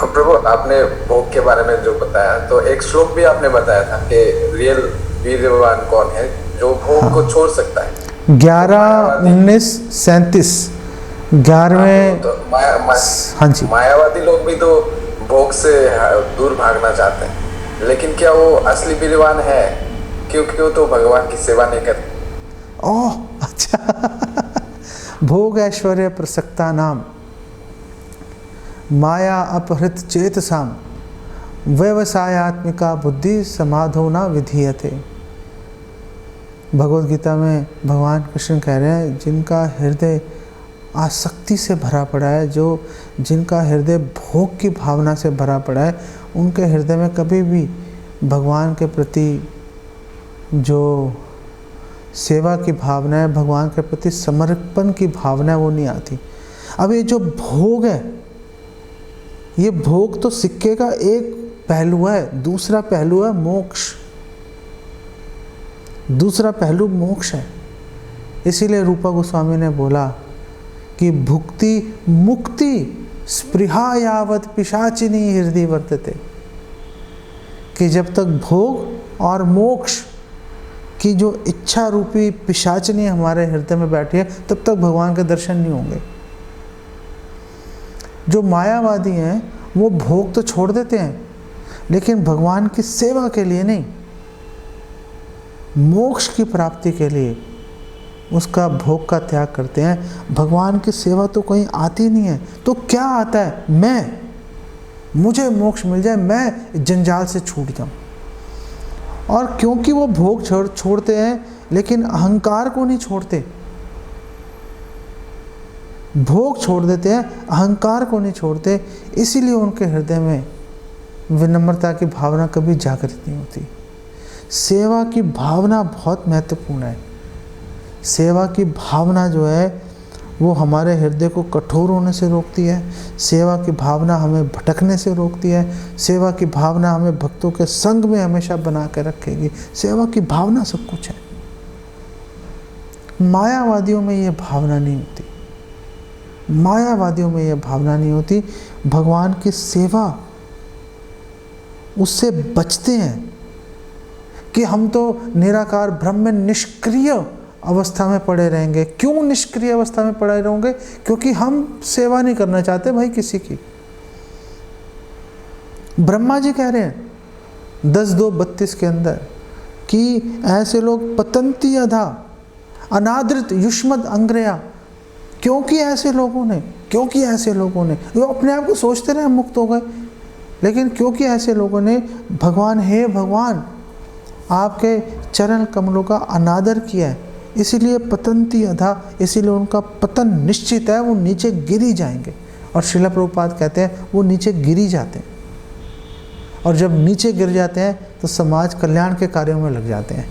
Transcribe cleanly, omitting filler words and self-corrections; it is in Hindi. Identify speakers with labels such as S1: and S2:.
S1: प्रभु, आपने भोग के बारे में जो बताया, तो एक श्लोक भी आपने बताया था कि रियल वीरवान कौन है, जो भोग को छोड़ सकता है।
S2: 11-19-37 11वें। हाँ जी।
S1: मायावादी लोग भी तो भोग से दूर भागना चाहते हैं, लेकिन क्या वो असली वीरवान है? क्यों तो भगवान की सेवा नहीं करते।
S2: ओह अच्छा। भोग ऐश्वर्य प्रसक्ता नाम माया अपहृत चेतसाम व्यवसायत्मिका बुद्धि समाधो न विधीयते। भगवद गीता में भगवान कृष्ण कह रहे हैं, जिनका हृदय आसक्ति से भरा पड़ा है, जिनका हृदय भोग की भावना से भरा पड़ा है, उनके हृदय में कभी भी भगवान के प्रति जो सेवा की भावना है, भगवान के प्रति समर्पण की भावना है, वो नहीं आती। अब ये जो भोग है, ये भोग तो सिक्के का एक पहलू है, दूसरा पहलू है मोक्ष। दूसरा पहलू मोक्ष है। इसीलिए रूपा गोस्वामी ने बोला कि भुक्ति मुक्ति स्पृहा यावत पिशाचिनी हृदय वर्तते, कि जब तक भोग और मोक्ष की जो इच्छा रूपी पिशाचिनी हमारे हृदय में बैठी है, तब तक भगवान के दर्शन नहीं होंगे। जो मायावादी हैं वो भोग तो छोड़ देते हैं, लेकिन भगवान की सेवा के लिए नहीं, मोक्ष की प्राप्ति के लिए उसका भोग का त्याग करते हैं। भगवान की सेवा तो कहीं आती नहीं है, तो क्या आता है? मुझे मोक्ष मिल जाए, मैं जंजाल से छूट जाऊं। और क्योंकि वो भोग छोड़ते हैं, लेकिन अहंकार को नहीं छोड़ते। भोग छोड़ देते हैं, अहंकार को नहीं छोड़ते, इसीलिए उनके हृदय में विनम्रता की भावना कभी जागृत नहीं होती। सेवा की भावना बहुत महत्वपूर्ण है। सेवा की भावना जो है वो हमारे हृदय को कठोर होने से रोकती है। सेवा की भावना हमें भटकने से रोकती है। सेवा की भावना हमें भक्तों के संग में हमेशा बना कर रखेगी। सेवा की भावना सब कुछ है। मायावादियों में ये भावना नहीं होती। मायावादियों में यह भावना नहीं होती। भगवान की सेवा, उससे बचते हैं कि हम तो निराकार ब्रह्म में निष्क्रिय अवस्था में पड़े रहेंगे। क्यों निष्क्रिय अवस्था में पड़े रहेंगे? क्योंकि हम सेवा नहीं करना चाहते भाई किसी की। ब्रह्मा जी कह रहे हैं 10:2-32 के अंदर कि ऐसे लोग पतंती अधा अनादृत युष्मद अंग्रया। क्योंकि ऐसे लोगों ने वो अपने आप को सोचते रहे मुक्त हो गए, लेकिन क्योंकि ऐसे लोगों ने भगवान, हे भगवान, आपके चरण कमलों का अनादर किया है, इसीलिए पतंती अधा, इसीलिए उनका पतन निश्चित है, वो नीचे गिरी जाएंगे। और श्रील प्रभुपाद कहते हैं वो नीचे गिरी जाते हैं, और जब नीचे गिर जाते हैं तो समाज कल्याण के कार्यों में लग जाते हैं।